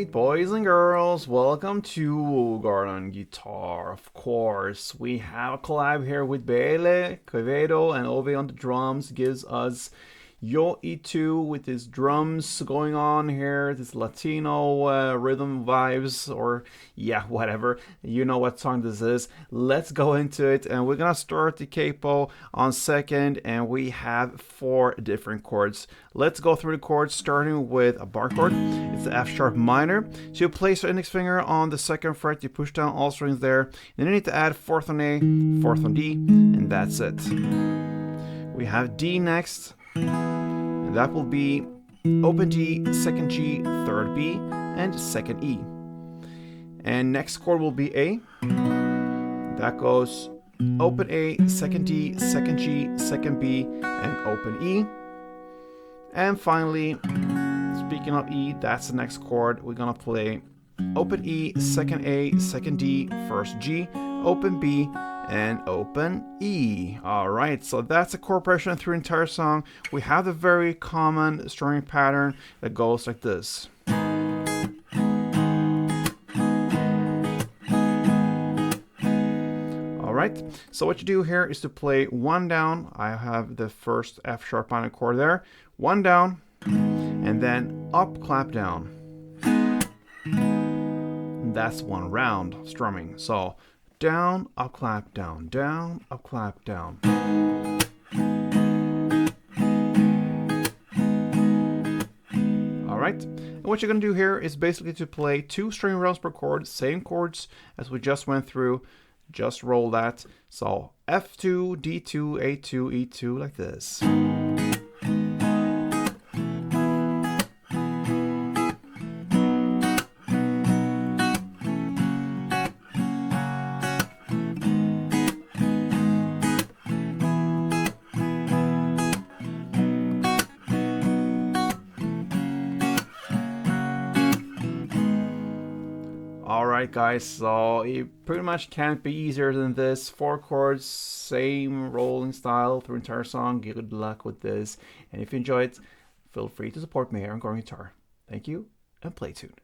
Alright, boys and girls, welcome to Garden Guitar. Of course, we have a collab here with Beéle, Quevedo, and Ove on the drums. Gives us Yo E2 with his drums going on here, this Latino rhythm vibes, or yeah, whatever. You know what song this is. Let's go into it, and we're gonna start the capo on second, and we have 4 different chords. Let's go through the chords, starting with a bar chord. It's the F sharp minor. So you place your index finger on the second fret, you push down all strings there, then you need to add 4th on A, 4th on D, and that's it. We have D next. And that will be open G, second G, third B, and second E. And next chord will be A. That goes open A, second D, second G, second B, and open E. And finally, speaking of E, that's the next chord. We're gonna play open E, second A, second D, first G, open B, and open E. Alright, so that's a chord progression through the entire song. We have the very common strumming pattern that goes like this. Alright, so what you do here is to play 1 down. I have the first F sharp minor chord there. 1 down, and then up, clap down. And that's 1 round strumming. So down, up, clap, down, down, up, clap, down. Alright, and what you're going to do here is basically to play 2 string rounds per chord, same chords as we just went through, just roll that. So F2, D2, A2, E2, like this. Alright guys, so it pretty much can't be easier than this. 4 chords, same rolling style through the entire song. Good luck with this. And if you enjoyed, feel free to support me here on Garden Guitar. Thank you, and play tuned.